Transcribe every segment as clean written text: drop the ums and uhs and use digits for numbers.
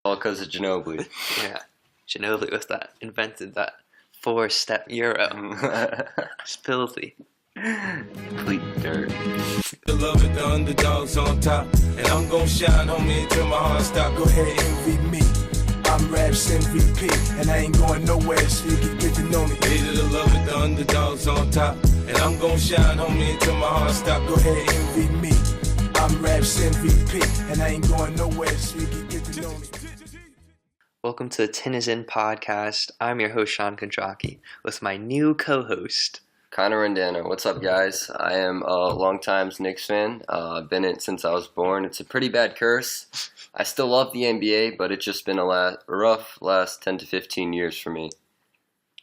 All because of Ginobili. Yeah, Ginobli invented that 4-step euro. It's filthy. Complete dirt. The love it, the underdogs on top. And I'm gon' shine, homie, until my heart stop. Go ahead, envy me. I'm Raps MVP, and I ain't going nowhere, so you can get to know me. Hated the love it, the underdogs on top. And I'm gon' shine, homie, until my heart stop. Go ahead, envy me. I'm Raps MVP, and I ain't going nowhere, so you can get to know me. Welcome to the Tin Is In podcast. I'm your host, Sean Kondraki, with my new co-host, Connor Rendano. What's up, guys? I am a longtime Knicks fan. I've been in it since I was born. It's a pretty bad curse. I still love the NBA, but it's just been a rough last 10 to 15 years for me.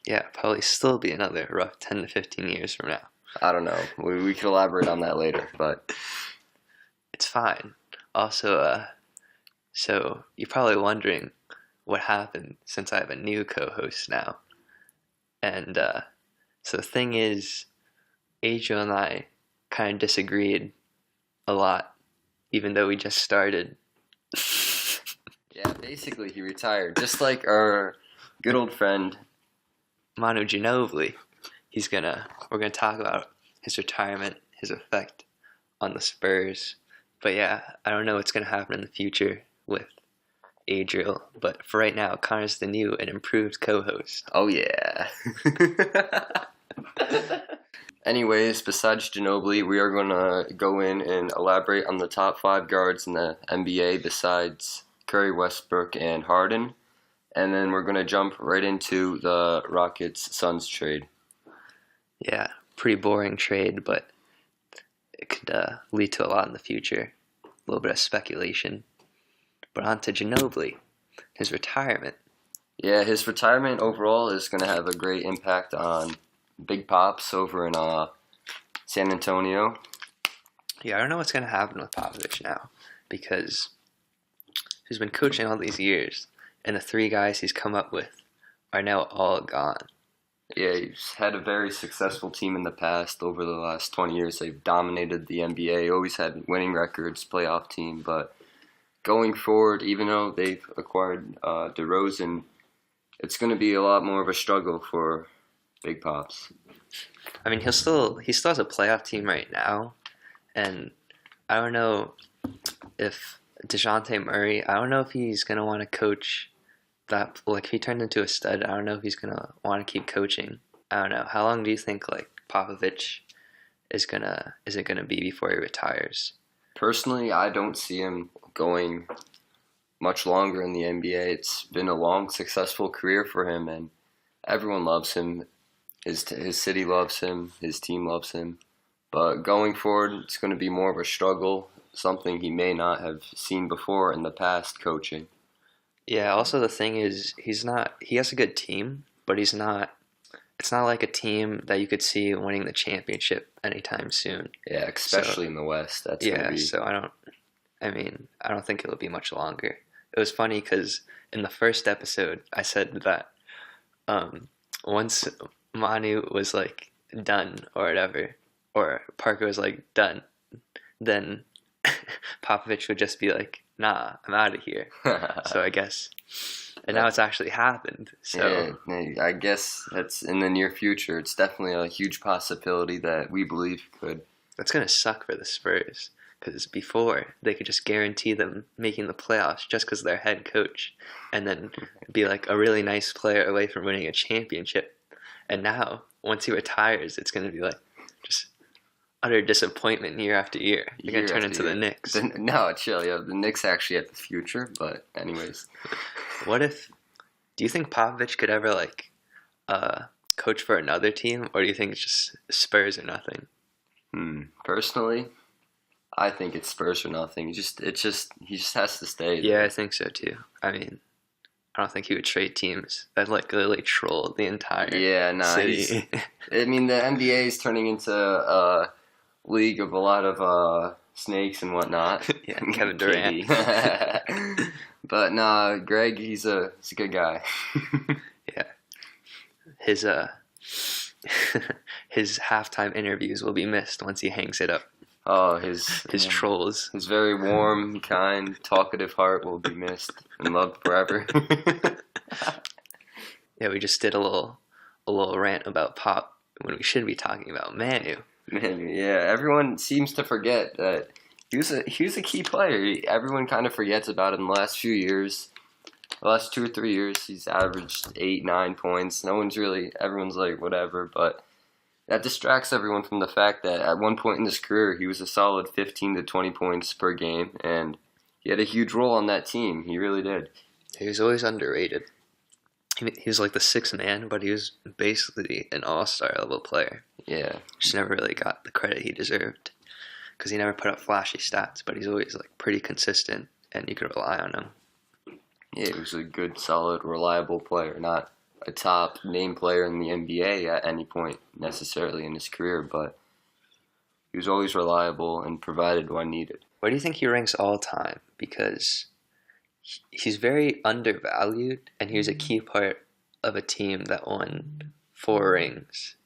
Yeah, probably still be another rough 10 to 15 years from now. I don't know. We could elaborate on that later, but It's fine. Also, so you're probably wondering what happened since I have a new co-host now. And so the thing is, Adriel and I kind of disagreed a lot, even though we just started. yeah, basically he retired. Just like our good old friend Manu Ginobli. We're gonna talk about his retirement, his effect on the Spurs. But yeah, I don't know what's gonna happen in the future with Adriel. But for right now, Connor's the new and improved co-host. Oh yeah. Anyways, besides Ginobili, we are going to go in and elaborate on the top 5 guards in the NBA besides Curry, Westbrook, and Harden. And then we're going to jump right into the Rockets-Suns trade. Yeah, pretty boring trade, but it could lead to a lot in the future. A little bit of speculation. But on to Ginobili, his retirement. Yeah, his retirement overall is going to have a great impact on Big Pops over in San Antonio. Yeah, I don't know what's going to happen with Popovich now, because he's been coaching all these years, and the 3 guys he's come up with are now all gone. Yeah, he's had a very successful team in the past. Over the last 20 years, they've dominated the NBA, always had winning records, playoff team. But going forward, even though they've acquired DeRozan, it's going to be a lot more of a struggle for Big Pops. I mean, he still has a playoff team right now, and I don't know if DeJounte Murray, I don't know if he's going to want to coach that. Like, if he turned into a stud, I don't know if he's going to want to keep coaching. I don't know. How long do you think, like, Popovich is it going to be before he retires? Personally, I don't see him going much longer in the NBA. It's been a long, successful career for him, and everyone loves him. His city loves him. His team loves him. But going forward, it's going to be more of a struggle, something he may not have seen before in the past coaching. Yeah, also the thing is, he has a good team, but it's not like a team that you could see winning the championship anytime soon. Yeah, especially in the West. So I don't think it'll be much longer. It was funny because in the first episode, I said that once Manu was like done or whatever, or Parker was like done, then Popovich would just be like, nah, I'm out of here. So I guess, and now it's actually happened. So yeah, I guess that's in the near future. It's definitely a huge possibility that we believe could. That's gonna suck for the Spurs, because before they could just guarantee them making the playoffs just because their head coach, and then be like a really nice player away from winning a championship. And now, once he retires, it's going to be like just utter disappointment year after year. They're going to turn into the Knicks. No, chill. Yeah, the Knicks actually have the future. But anyways. Do you think Popovich could ever coach for another team? Or do you think it's just Spurs or nothing? Personally, I think it's Spurs or nothing. He just has to stay. Yeah, I think so too. I mean, I don't think he would trade teams that literally troll the entire city. I mean, the NBA is turning into a league of a lot of snakes and whatnot. Yeah, Kevin Durant. But nah, Greg, he's a good guy. Yeah, his halftime interviews will be missed once he hangs it up. Oh, his trolls. His very warm, kind, talkative heart will be missed and loved forever. Yeah, we just did a little rant about Pop when we should be talking about Manu. Man, yeah, everyone seems to forget that he was a key player. Everyone kind of forgets about him the last few years. The last 2 or 3 years, he's averaged 8, 9 points. Everyone's like, whatever, but that distracts everyone from the fact that at one point in his career, he was a solid 15 to 20 points per game, and he had a huge role on that team. He really did. He was always underrated. He was like the sixth man, but he was basically an all-star level player. Yeah. Just never really got the credit he deserved because he never put up flashy stats, but he's always like pretty consistent, and you could rely on him. Yeah, he was a good, solid, reliable player, not a top name player in the NBA at any point necessarily in his career, but he was always reliable and provided when needed. Where do you think he ranks all time? Because he's very undervalued, and he was a key part of a team that won 4 rings.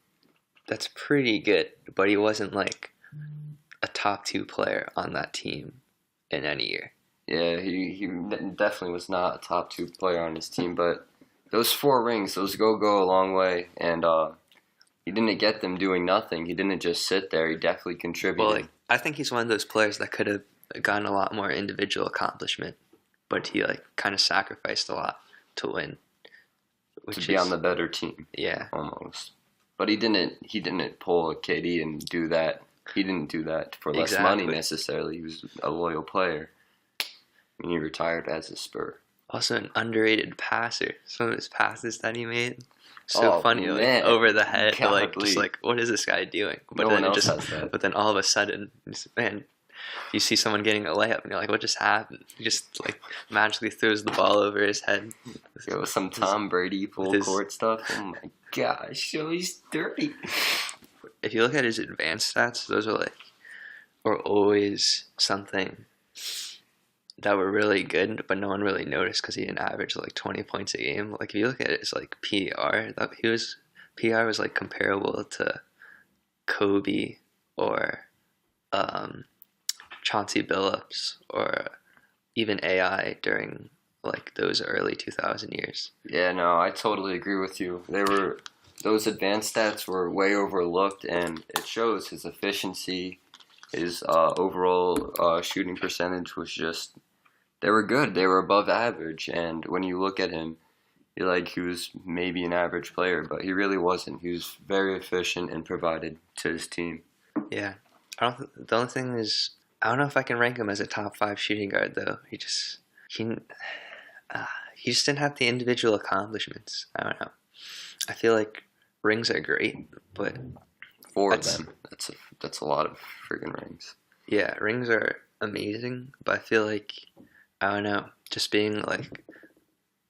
That's pretty good, but he wasn't like a top 2 player on that team in any year. Yeah, he definitely was not a top 2 player on his team, but those 4 rings, those go a long way, and he didn't get them doing nothing. He didn't just sit there. He definitely contributed. Well, I think he's one of those players that could have gotten a lot more individual accomplishment, but he like kind of sacrificed a lot to win. To be on the better team. Yeah. Almost. But he didn't pull a KD and do that. He didn't do that for less money necessarily. He was a loyal player. And he retired as a Spur. Also an underrated passer. Some of his passes that he made. So funny, like over the head, like just like what is this guy doing? But no one else has that. But then all of a sudden, man, you see someone getting a layup, and you're like, what just happened? He just like magically throws the ball over his head. Yo, some Tom Brady full court stuff. Oh my gosh, he's dirty. If you look at his advanced stats, those are always something that were really good, but no one really noticed because he didn't average like 20 points a game. Like if you look at his like PER, PER was like comparable to Kobe or Chauncey Billups or even AI during like those early 2000 years. Yeah, no, I totally agree with you. Those advanced stats were way overlooked, and it shows his efficiency, his overall shooting percentage was just, they were good. They were above average, and when you look at him, you're like, he was maybe an average player, but he really wasn't. He was very efficient and provided to his team. Yeah. The only thing is, I don't know if I can rank him as a top 5 shooting guard, though. He just didn't have the individual accomplishments. I don't know. I feel like rings are great, but 4 of them. That's a lot of friggin' rings. Yeah, rings are amazing, but I feel like, I don't know, just being like,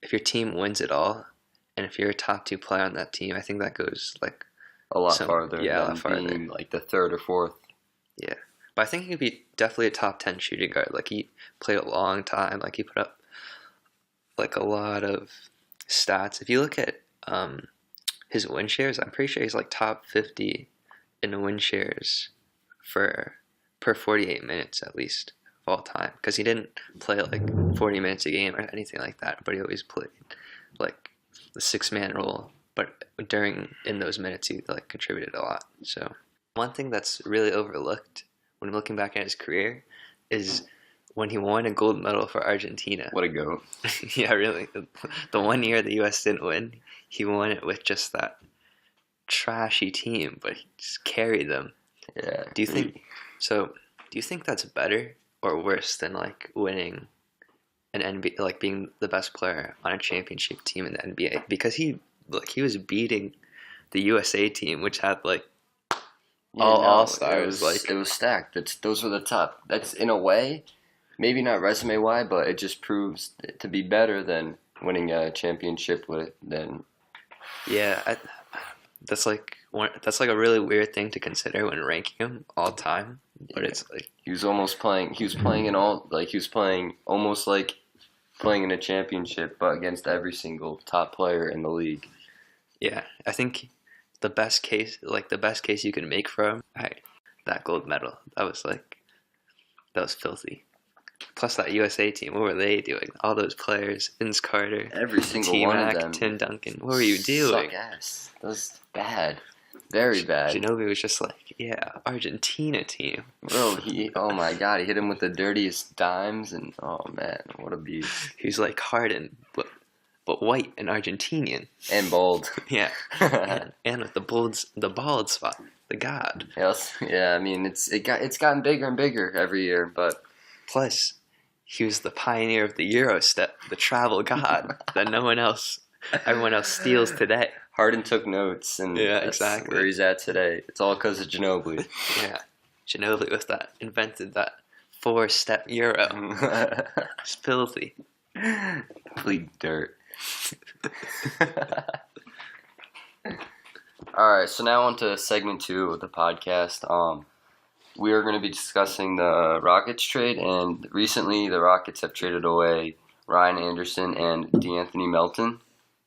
if your team wins it all, and if you're a top 2 player on that team, I think that goes like a lot farther. Yeah, a lot farther. Being like the 3rd or 4th. Yeah, but I think he could be definitely a top 10 shooting guard. Like he played a long time. Like he put up like a lot of stats. If you look at his win shares, I'm pretty sure he's like top 50 in win shares per 48 minutes at least of all time. Because he didn't play like 40 minutes a game or anything like that, but he always played like the 6-man role. But in those minutes, he like contributed a lot. So one thing that's really overlooked when looking back at his career is when he won a gold medal for Argentina. What a goat. Yeah, really. The one year the U.S. didn't win, he won it with just that trashy team, but he just carried them. Yeah. Do you think that's better or worse than like winning an NBA, like being the best player on a championship team in the NBA? Because he was beating the USA team, which had like all-stars. It was stacked. Those were the top. That's in a way, maybe not resume-wise, but it just proves to be better than winning a championship than. Yeah, that's like a really weird thing to consider when ranking him all time. But it's like he was playing almost like playing in a championship, but against every single top player in the league. Yeah, I think the best case you can make for him. that gold medal. That was filthy. Plus that USA team, what were they doing? All those players, Vince Carter, Every single one of them. Tim Duncan. What were you doing? Suck ass. That was bad. Very bad. Ginobili was just like, yeah, Argentina team. Bro, oh my god, he hit him with the dirtiest dimes, and oh man, what a beast. He's like Harden, but white and Argentinian. And bald. Yeah. and with the bald spot, the god. Yes, yeah, I mean, it's gotten bigger and bigger every year, but... Plus, he was the pioneer of the Euro step, the travel god, that everyone else steals today. Harden took notes, and that's exactly where he's at today. It's all because of Ginobili. Yeah, Ginobili invented that 4-step Euro. It's filthy. Complete dirt. Alright, so now on to segment 2 of the podcast. We are going to be discussing the Rockets trade, and recently the Rockets have traded away Ryan Anderson and DeAnthony Melton,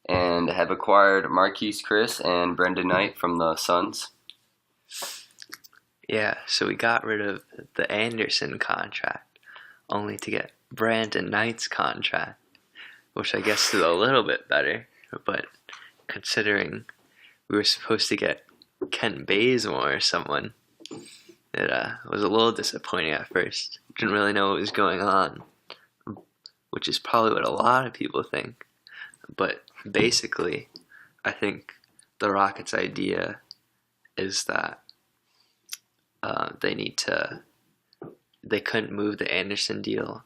and have acquired Marquise Chris and Brendan Knight from the Suns. Yeah, so we got rid of the Anderson contract, only to get Brandon Knight's contract, which I guess is a little bit better, but considering we were supposed to get Kent Bazemore or someone, it was a little disappointing at first. Didn't really know what was going on, which is probably what a lot of people think. But basically, I think the Rockets' idea is that they couldn't move the Anderson deal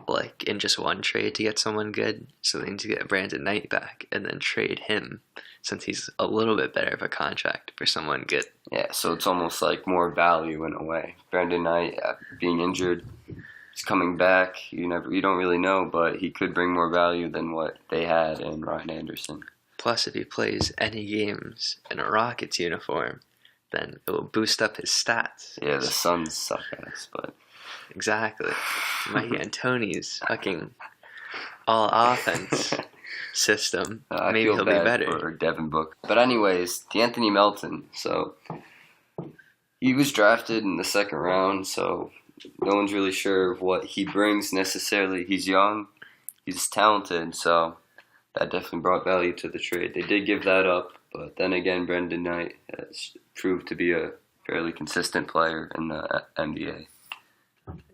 like in just one trade to get someone good, so they need to get Brandon Knight back and then trade him since he's a little bit better of a contract for someone good. Yeah, so it's almost like more value in a way. Brandon Knight being injured, he's coming back. You don't really know, but he could bring more value than what they had in Ryan Anderson. Plus, if he plays any games in a Rockets uniform, then it will boost up his stats. Yeah, the Suns suck ass, but... Exactly. Mike D'Antoni's fucking all offense system. Maybe he'll be better. For Devin Booker. But anyways, DeAnthony Melton. So he was drafted in the second round, so no one's really sure of what he brings necessarily. He's young, he's talented, so that definitely brought value to the trade. They did give that up, but then again, Brendan Knight has proved to be a fairly consistent player in the NBA.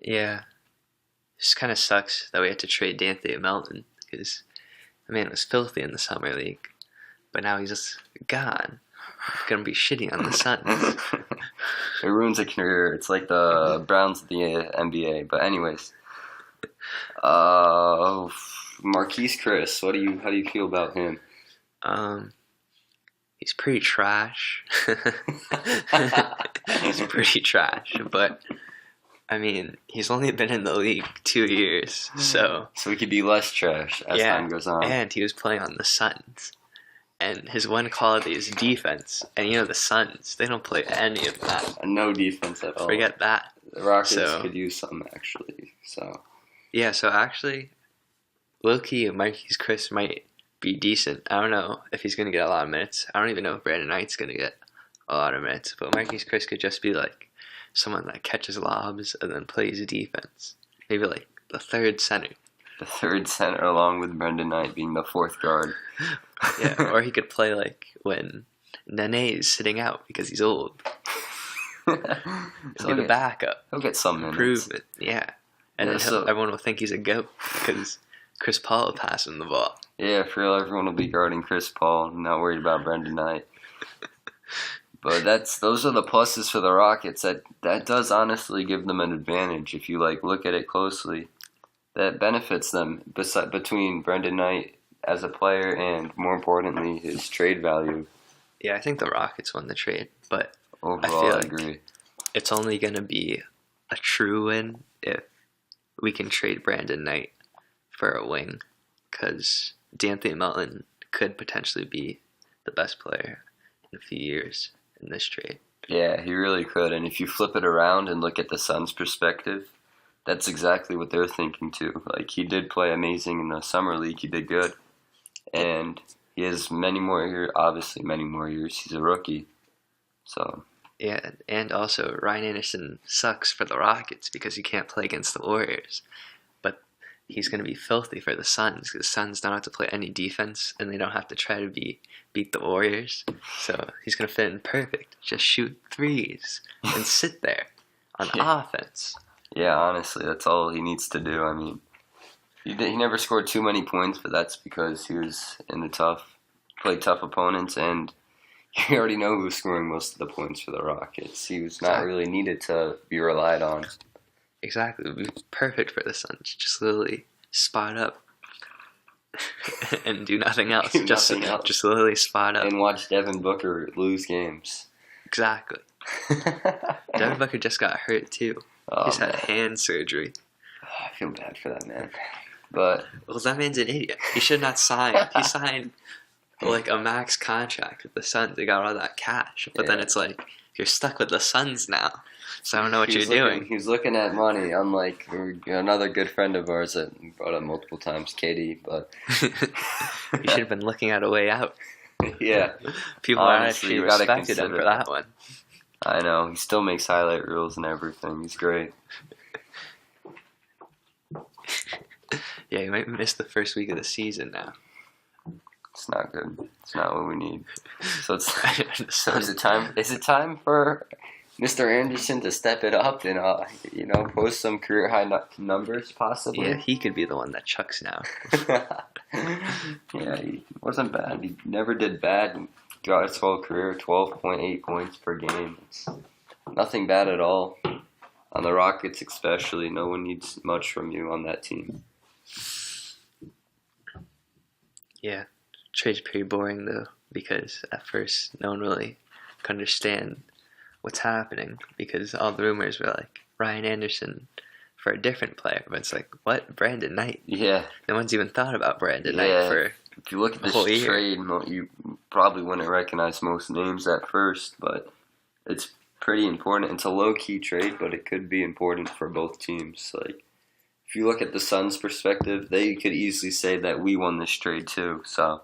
Yeah. It just kind of sucks that we had to trade D'Anthony Melton because, it was filthy in the Summer League. But now he's just gone. Going to be shitting on the Suns. It ruins a career. It's like the Browns of the NBA. But anyways. Marquise Chris, how do you feel about him? He's pretty trash. He's pretty trash, but... he's only been in the league 2 years, so he could be less trash as time goes on. And he was playing on the Suns, and his one quality is defense. And the Suns, they don't play any of that. No defense at all. Forget that. The Rockets could use some actually. So actually, low-key, Marquise Chris might be decent. I don't know if he's gonna get a lot of minutes. I don't even know if Brandon Knight's gonna get a lot of minutes, but Marquise Chris could just be like someone that catches lobs and then plays defense. Maybe like the third center. The third center along with Brendan Knight being the fourth guard. Yeah, or he could play like when Nene is sitting out because he's old. Be the backup. He'll get some minutes. Improvement, yeah. And then everyone will think he's a GOAT because Chris Paul will pass him the ball. Yeah, for real, everyone will be guarding Chris Paul, not worried about Brendan Knight. But those are the pluses for the Rockets. That does honestly give them an advantage if you look at it closely. That benefits them between Brendan Knight as a player and, more importantly, his trade value. Yeah, I think the Rockets won the trade, but overall, I agree. It's only going to be a true win if we can trade Brandon Knight for a wing, because D'Anthony Melton could potentially be the best player in a few years in this trade. Yeah, he really could. And if you flip it around and look at the Suns' perspective, that's exactly what they're thinking too. He did play amazing in the Summer League. He did good. And he has many more years. He's a rookie. So. Yeah, and also Ryan Anderson sucks for the Rockets because he can't play against the Warriors. But he's going to be filthy for the Suns because the Suns don't have to play any defense and they don't have to try to beat the Warriors. So he's going to fit in perfect. Just shoot threes and sit there on offense. Yeah, honestly, that's all he needs to do. I mean, he never scored too many points, but that's because he was played tough opponents, and you already know who was scoring most of the points for the Rockets. He was not really needed to be relied on. Exactly. It would be perfect for the Suns. Just literally spot up and do nothing else. Just literally spot up. And watch Devin Booker lose games. Exactly. Devin Booker just got hurt too. He's had hand surgery. I feel bad for that man. But well, that man's an idiot. He should not sign. He signed like a max contract with the Suns. They got all that cash, but then it's like you're stuck with the Suns now. So I don't know what you're doing. He's looking at money, unlike another good friend of ours that we brought up multiple times, Katie. But you should have been looking at a way out. Yeah, people honestly, actually respected him for that one. I know. He still makes highlight reels and everything. He's great. Yeah, he might miss the first week of the season now. It's not good. It's not what we need. So is it time for Mr. Anderson to step it up and post some career high numbers possibly? Yeah, he could be the one that chucks now. Yeah, he wasn't bad. He never did bad throughout his whole career. 12.8 points per game. It's nothing bad at all. On the Rockets especially, no one needs much from you on that team. Yeah, trade's pretty boring though, because at first no one really could understand what's happening, because all the rumors were like Ryan Anderson for a different player, but it's like, what? Brandon Knight? Yeah. No one's even thought about Brandon Knight for if you look at this trade, you probably wouldn't recognize most names at first, but it's pretty important. It's a low-key trade, but it could be important for both teams. Like, if you look at the Suns' perspective, they could easily say that we won this trade too. So,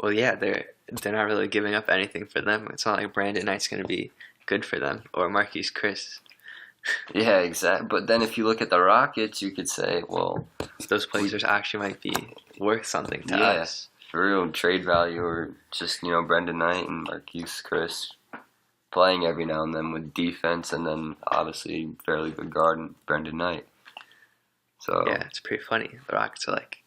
well, yeah, they're not really giving up anything for them. It's not like Brandon Knight's going to be good for them, or Marquise Chris. Yeah, exactly. But then if you look at the Rockets, you could say, well, those players actually might be worth something to us. For real trade value, or just Brandon Knight and Marquise Chris playing every now and then with defense, and then obviously fairly good guard and Brandon Knight. So yeah, it's pretty funny. The Rockets are like,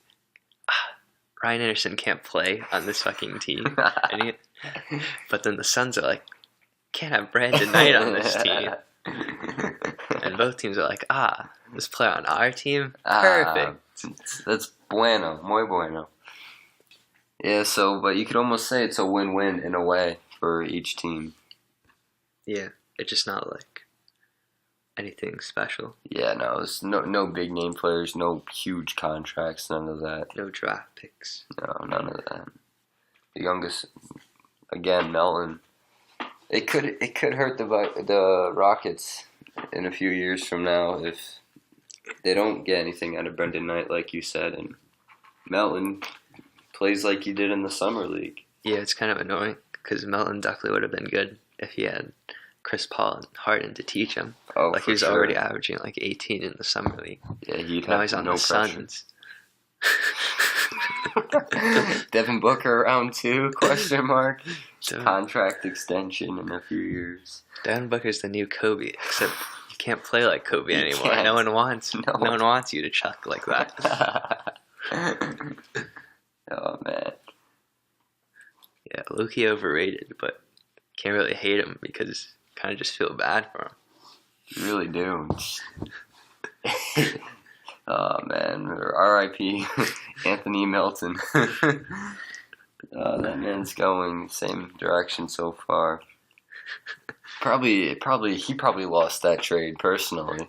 Ryan Anderson can't play on this fucking team. But then the Suns are like, can't have Brandon Knight on this team. And both teams are like, this player on our team? Perfect. That's bueno, muy bueno. Yeah, but you could almost say it's a win-win in a way for each team. Yeah, it's just not like anything special. Yeah, no, it's no big name players, no huge contracts, none of that. No draft picks. No, none of that. The youngest, again, Melton. It could hurt the Rockets in a few years from now if they don't get anything out of Brandon Knight, like you said, and Melton plays like he did in the summer league. Yeah, it's kind of annoying because Melton definitely would have been good if he had Chris Paul and Harden to teach him. Oh, like he was already averaging like 18 in the summer league. Yeah, now he's on the Suns. Devin Booker round 2? Question mark. Contract extension in a few years. Devin Booker's the new Kobe, except you can't play like Kobe anymore. No one wants you to chuck like that. Oh man. Yeah, low-key overrated, but can't really hate him because kind of just feel bad for him. You really do. Oh man, R.I.P. Anthony Melton. That man's going the same direction so far. He probably lost that trade personally.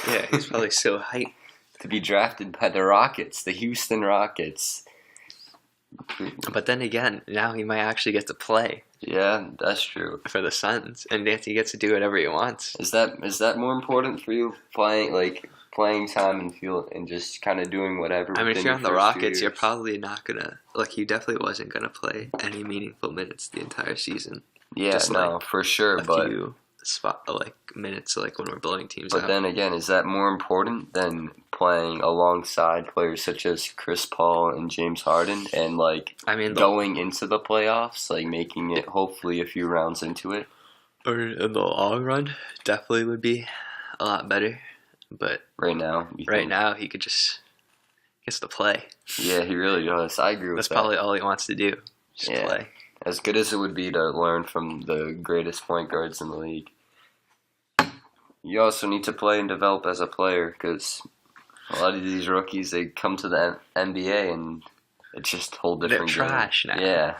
Yeah, he's probably so hyped to be drafted by the Rockets, the Houston Rockets. But then again, now he might actually get to play. Yeah, that's true. For the Suns, and he gets to do whatever he wants. Is that more important for you, playing time and just kind of doing whatever? I mean, if you're on the Rockets, you're probably not gonna he definitely wasn't gonna play any meaningful minutes the entire season. Yeah, Just, no, for sure. a But few minutes when we're blowing teams but out. then again, is that more important than playing alongside players such as Chris Paul and James Harden and I mean, going into the playoffs, making it hopefully a few rounds into it? or in the long run, definitely would be a lot better. But Right now, you right think? now, he gets to play. Yeah, he really does. I agree with That's that. probably all he wants to do, just Yeah. play. As good as it would be to learn from the greatest point guards in the league, you also need to play and develop as a player, because a lot of these rookies, they come to the NBA and it's just a whole They're different game. trash now. Yeah,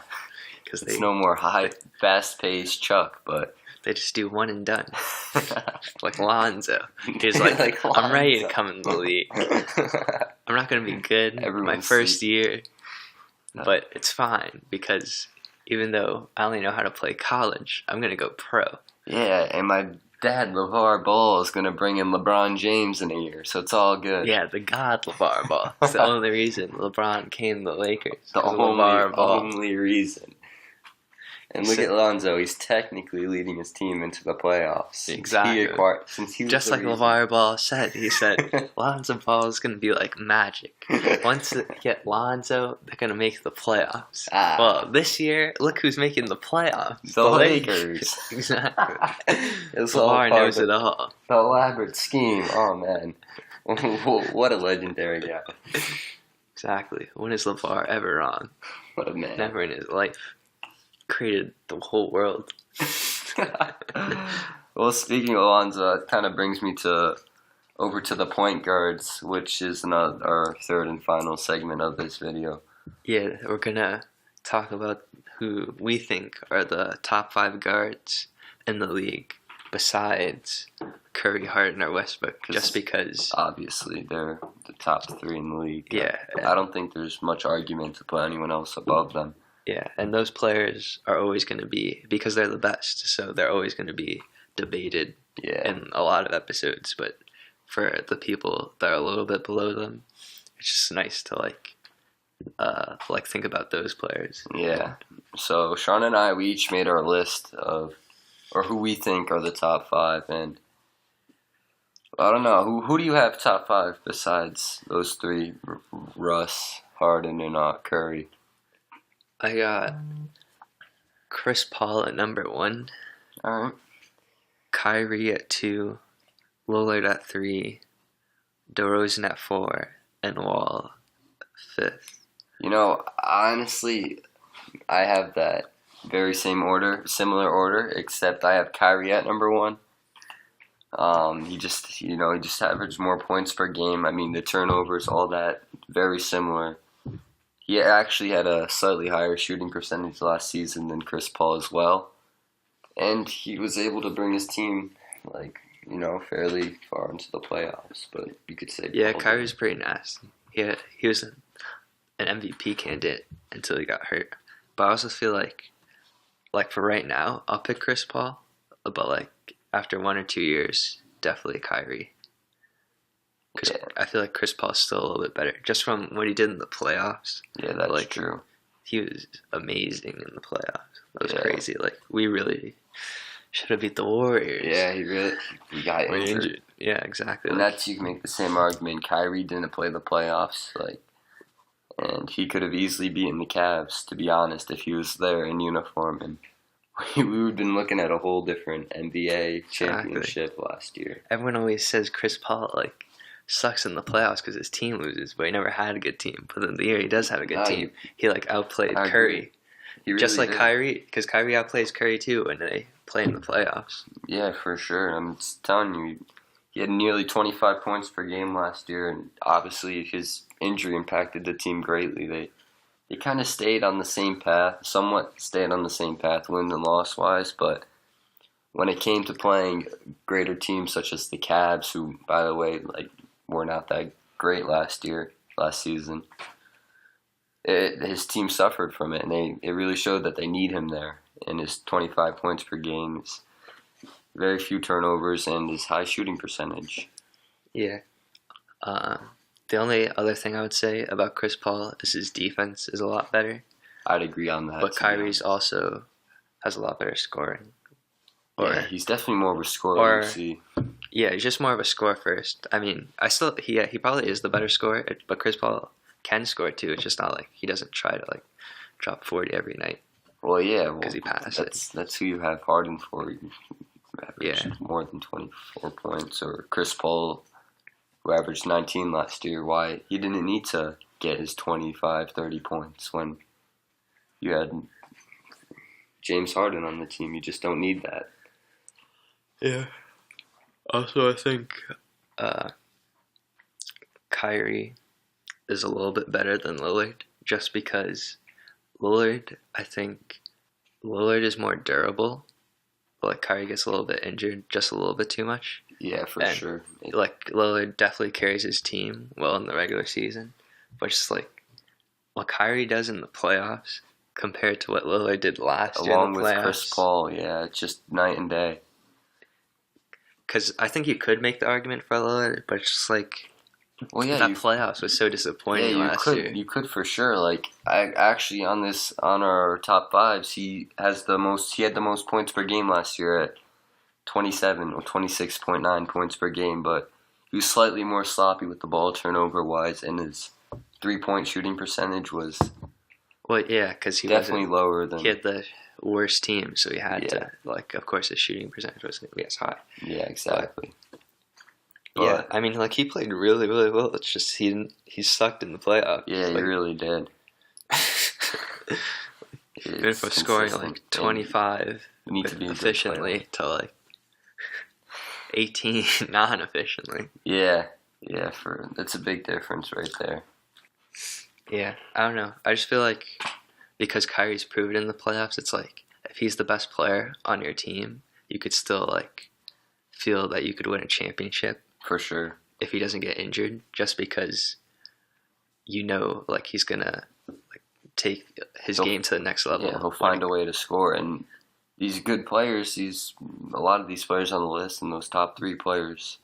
Because it's no more high, fast-paced Chuck, but they just do one and done. Like Lonzo. He's like, I'm ready to Lonzo. come in the league. I'm not going to be good my Everyone's first year, No. but it's fine because even though I only know how to play college, I'm going to go pro. Yeah, and my dad, LeVar Ball, is going to bring in LeBron James in a year, so it's all good. Yeah, the god LeVar Ball. It's the only reason LeBron came to the Lakers. The 'Cause of LeVar Ball. only reason. And look at Lonzo, he's technically leading his team into the playoffs. Exactly. Since he was Just the like reason. LeVar Ball said. He said, Lonzo Ball is going to be like magic. Once they get Lonzo, they're going to make the playoffs. Ah. Well, this year, look who's making the playoffs. The Lakers. Exactly. It's all LeVar part knows of it all. the elaborate scheme. Oh, man. What a legendary guy. Exactly. When is LeVar ever wrong? What a man. Never in his life. Created the whole world. Well, speaking of Lonzo, that kind of brings me over to the point guards, which is our third and final segment of this video. Yeah, we're going to talk about who we think are the top 5 guards in the league besides Curry, Harden, or Westbrook, just because. Obviously, they're the top 3 in the league. Yeah. I don't think there's much argument to put anyone else above them. Yeah, and those players are always going to be, because they're the best, so they're always going to be debated in a lot of episodes. But for the people that are a little bit below them, it's just nice to think about those players. Yeah. So Sean and I, we each made our list of, or who we think are the top 5, and I don't know, who do you have top 5 besides those 3, Russ, Harden, and Curry? I got Chris Paul at number 1, All right. Kyrie at 2, Lillard at 3, DeRozan at 4, and Wall 5th. You know, honestly, I have that very similar order, except I have Kyrie at number 1. He just averaged more points per game. I mean, the turnovers, all that, very similar. He actually had a slightly higher shooting percentage last season than Chris Paul as well. And he was able to bring his team, fairly far into the playoffs. But you could say... Yeah, Kyrie's pretty nasty. He was an MVP candidate until he got hurt. But I also feel like for right now, I'll pick Chris Paul. But, after 1 or 2 years, definitely Kyrie. Because I feel like Chris Paul's still a little bit better. Just from what he did in the playoffs. Yeah, that's true. He was amazing in the playoffs. That was crazy. We really should have beat the Warriors. Yeah, he got injured. Yeah, exactly. And that's, you can make the same argument. Kyrie didn't play the playoffs, and he could have easily beaten the Cavs, to be honest, if he was there in uniform. And we would have been looking at a whole different NBA championship last year. Everyone always says Chris Paul, sucks in the playoffs because his team loses, but he never had a good team. But in the year he does have a good team, he outplayed Curry. He really just like did. Kyrie, because Kyrie outplays Curry too when they play in the playoffs. Yeah, for sure. I'm just telling you, he had nearly 25 points per game last year, and obviously his injury impacted the team greatly. They kind of stayed on the same path, win and loss wise, but when it came to playing greater teams such as the Cavs, who, by the way, were not that great last season, his team suffered from it, and it really showed that they need him there. And his 25 points per game, his very few turnovers, and his high shooting percentage. Yeah. The only other thing I would say about Chris Paul is his defense is a lot better. I'd agree on that. But Kyrie's also has a lot better scoring. Yeah, he's definitely more of a scorer than C. Yeah, he's just more of a scorer first. I mean, he probably is the better scorer, but Chris Paul can score too. It's just not like he doesn't try to like drop 40 every night. Well, yeah, because he passes. That's who you have Harden for. More than 24 points, or Chris Paul, who averaged 19 last year. Why he didn't need to get his 25, 30 points when you had James Harden on the team. You just don't need that. Yeah. Also, I think Kyrie is a little bit better than Lillard, just because I think Lillard is more durable. But like Kyrie gets a little bit injured, just a little bit too much. Yeah, for sure. Like Lillard definitely carries his team well in the regular season, but just like what Kyrie does in the playoffs compared to what Lillard did last year in the playoffs. Along with Chris Paul, yeah, it's just night and day. Because I think you could make the argument for Lillard, but it's just like, that playoffs was so disappointing last year. You could for sure. Like, I actually on our top fives, he had the most points per game last year at 27 or 26.9 points per game, but he was slightly more sloppy with the ball turnover wise, and his 3-point shooting percentage was because he definitely lower than he had the worst team, so he had to of course his shooting percentage wasn't going to be as high. Yeah, exactly. But I mean, like he played really, really well. It's just he sucked in the playoffs. Yeah, he really did. Went from scoring like 25 efficiently to like 18 non-efficiently. Yeah, that's a big difference right there. Yeah, I don't know. I just feel like because Kyrie's proven in the playoffs, it's like if he's the best player on your team, you could still like feel that you could win a championship. For sure. If he doesn't get injured, just because like he's gonna like take his game to the next level. Yeah, he'll find a way to score. And these good players, a lot of these players on the list and those top 3 players,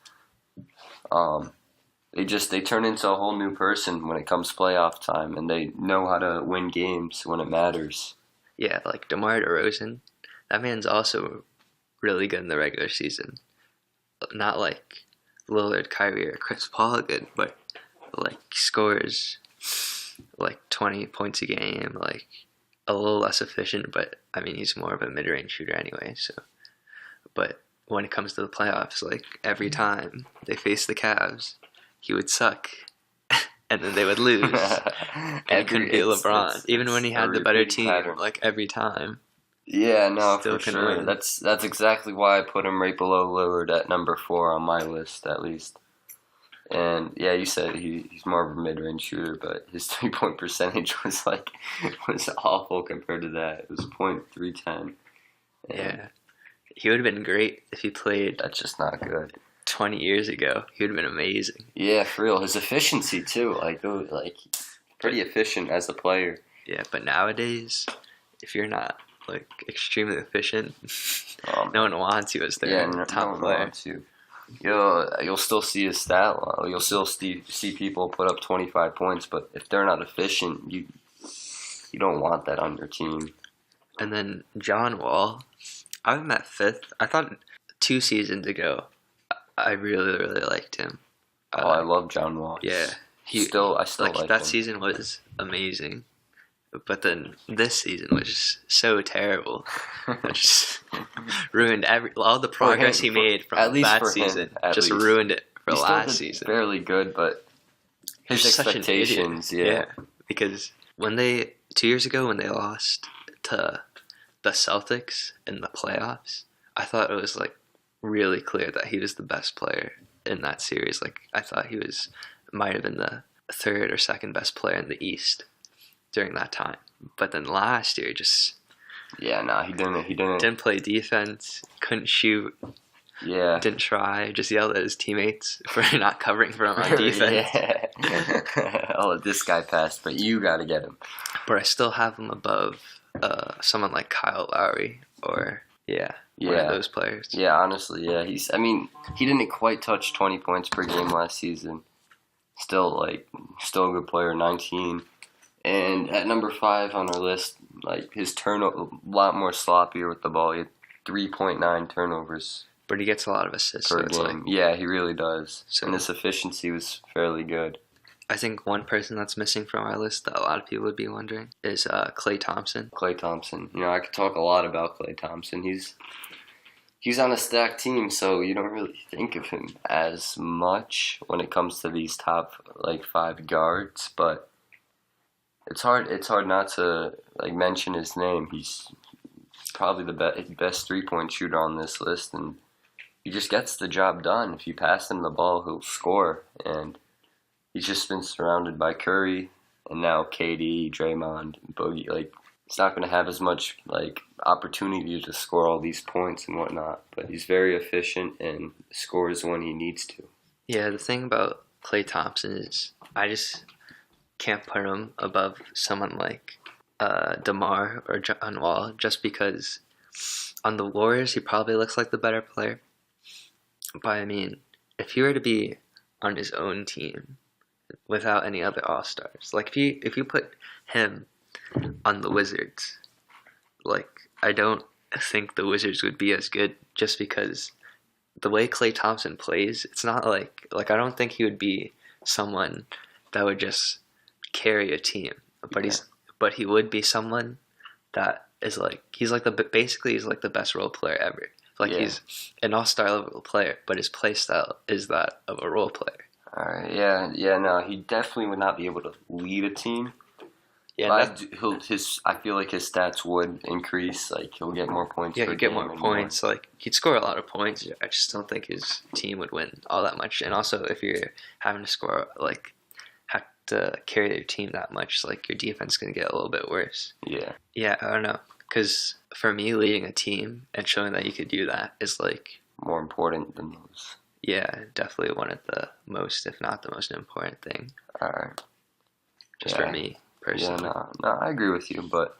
they turn into a whole new person when it comes playoff time, and they know how to win games when it matters. Yeah, like DeMar DeRozan, that man's also really good in the regular season. Not like Lillard, Kyrie, or Chris Paul good, but like scores like 20 points a game, like a little less efficient, but I mean he's more of a mid-range shooter anyway. So, but when it comes to the playoffs, like every time they face the Cavs, he would suck, and then they would lose, and he couldn't beat LeBron, even when he had the better team. Pattern. Like every time. Yeah, no, for sure. Win. That's exactly why I put him right below Lillard at number 4 on my list, at least. And yeah, you said he's more of a mid-range shooter, but his 3-point percentage was awful compared to that. It was .310. Yeah, he would have been great if he played. That's just not good. 20 years ago, he would have been amazing. Yeah, for real. His efficiency too, like pretty efficient as a player. Yeah, but nowadays, if you're not like extremely efficient, no one wants you as their top player. Wants you. You'll still see his stat line. You'll still see people put up 25 points, but if they're not efficient, you don't want that on your team. And then John Wall, I have him at 5th. I thought 2 seasons ago, I really, really liked him. I love John Wall. Yeah, I still like that him. season was amazing. But then this season was just so terrible. It just ruined all the progress he made from that season. Just ruined it for last season. Fairly good, but his expectations, yeah. Because 2 years ago when they lost to the Celtics in the playoffs, I thought it was like really clear that he was the best player in that series. Like I thought he might have been the 3rd or 2nd best player in the East during that time. But then last year he didn't play defense, couldn't shoot, didn't try, just yelled at his teammates for not covering for him on defense. I'll let this guy pass, but you gotta get him. But I still have him above someone like Kyle Lowry or one of those players. Yeah, honestly, yeah. He didn't quite touch 20 points per game last season. Still a good player, 19. And at number 5 on our list, like his turnover, a lot more sloppier with the ball. He had 3.9 turnovers But he gets a lot of assists per so it's game. Yeah, he really does. So- And his efficiency was fairly good. I think one person that's missing from our list that a lot of people would be wondering is Klay Thompson. Klay Thompson. I could talk a lot about Klay Thompson. He's on a stacked team, so you don't really think of him as much when it comes to these top 5 guards, but it's hard not to mention his name. He's probably the best 3-point shooter on this list, and he just gets the job done. If you pass him the ball, he'll score, and he's just been surrounded by Curry and now KD, Draymond, Boogie. He's not going to have as much opportunity to score all these points and whatnot, but he's very efficient and scores when he needs to. Yeah, the thing about Klay Thompson is I just can't put him above someone like DeMar or John Wall, just because on the Warriors he probably looks like the better player. But I mean, if he were to be on his own team without any other All-Stars, if you put him on the Wizards, I don't think the Wizards would be as good, just because the way Klay Thompson plays, it's not I don't think he would be someone that would just carry a team, but he would be someone that is he's the best role player ever. He's an all-star level player, but his play style is that of a role player. All right, yeah, no, he definitely would not be able to lead a team. Yeah, I feel like his stats would increase. He'll get more points. Yeah, per he'd get game more and points. He'd score a lot of points. I just don't think his team would win all that much. And also, if you're having to score, have to carry your team that much, your defense is gonna get a little bit worse. Yeah. Yeah, I don't know. Because for me, leading a team and showing that you could do that is more important than those. Yeah, definitely one of the most, if not the most important thing. All right. Just for me personally. Yeah, no, I agree with you. But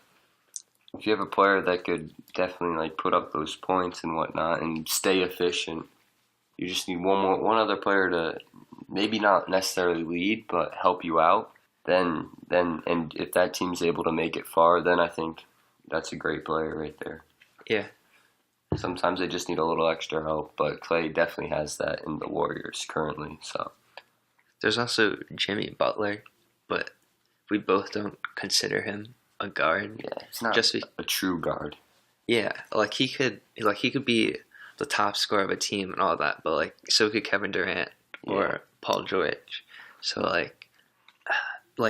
if you have a player that could definitely put up those points and whatnot and stay efficient, you just need one other player to maybe not necessarily lead, but help you out. Then and if that team's able to make it far, then I think that's a great player right there. Yeah. Sometimes they just need a little extra help, but Klay definitely has that in the Warriors currently. So there's also Jimmy Butler, but we both don't consider him a guard. Yeah, it's not a true guard. Yeah, he could be the top scorer of a team and all that, but so could Kevin Durant or Paul George. So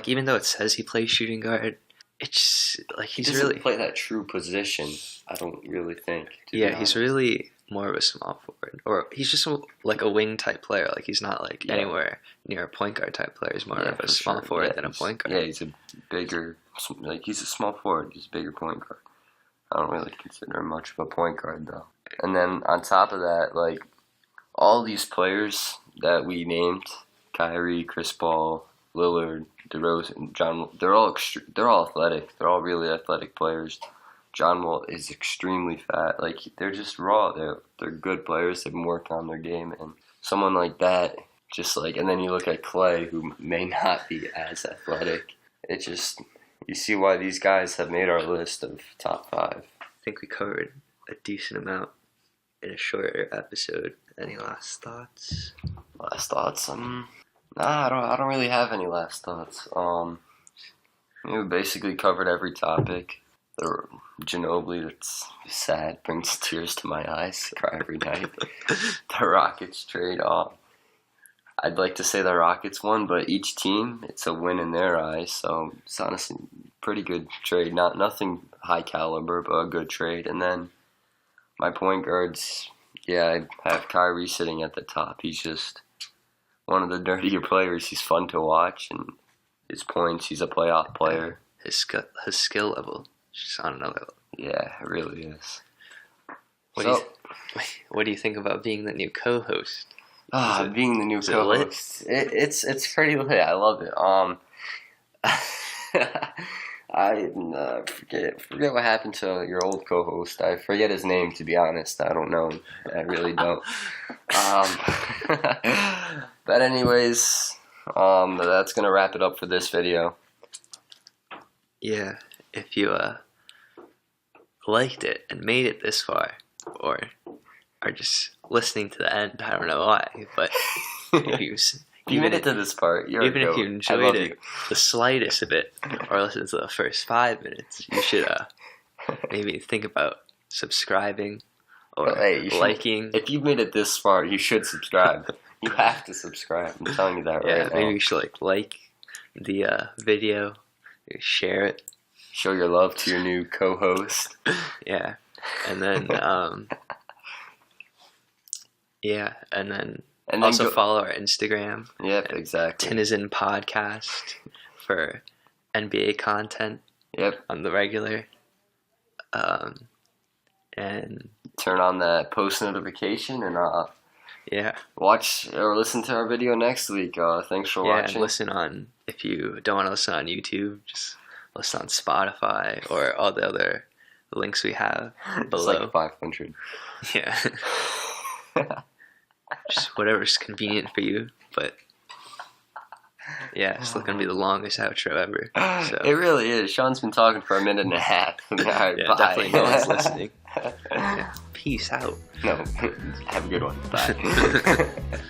even though it says he plays shooting guard, it's he doesn't play that true position. I don't really think. He's really more of a small forward, or he's just a wing type player. He's not anywhere near a point guard type player. He's more of a small forward than a point guard. Yeah, he's a bigger, he's a small forward. He's a bigger point guard. I don't really consider him much of a point guard though. And then on top of that, all these players that we named, Kyrie, Chris Paul, Lillard, DeRozan, John, they're all athletic. They're all really athletic players. John Wall is extremely fat. They're just raw. They're good players. They've been working on their game, and someone like that, and then you look at Klay, who may not be as athletic. It just, you see why these guys have made our list of top 5. I think we covered a decent amount in a shorter episode. Any last thoughts? Nah, I don't really have any last thoughts. We basically covered every topic. The Ginobli, that's sad, brings tears to my eyes. I cry every night. The Rockets trade. I'd like to say the Rockets won, but each team, it's a win in their eyes. So it's honestly pretty good trade. Nothing high caliber, but a good trade. And then my point guards, I have Kyrie sitting at the top. He's just one of the dirtier players. He's fun to watch, and his points, he's a playoff player. His skill level is just on another level. Yeah, it really is. What do you think about being the new co-host? Being the new co-host, it's pretty lit. I love it. I forget what happened to your old co-host. I forget his name, to be honest. I don't know. I really don't. But anyways, that's gonna wrap it up for this video. Yeah, if you liked it and made it this far, or are just listening to the end, I don't know why, but if you You made it to this part. You're even a if you goat. I enjoyed love it you. the slightest of it, or listen to the first 5 minutes, you should maybe think about subscribing or Well, hey, you should- liking. If you've made it this far, you should subscribe. You have to subscribe. I'm telling you that Yeah, right maybe now. you should like the video, share it. Show your love to your new co-host. Yeah, and then yeah, and then And then also follow our Instagram, Yep, exactly. Tinizen Podcast, for NBA content Yep. on the regular. And Turn on that post notification and yeah, watch or listen to our video next week. Thanks for yeah, and watching. listen on, if you don't want to listen on YouTube, just listen on Spotify or all the other links we have It's below. like 500. Yeah, just whatever's convenient for you. But yeah, it's going to be the longest outro ever. So It really is. Sean's been talking for a minute and a half. All right, yeah, bye. definitely no one's listening. Yeah, peace out. No, have a good one. Bye.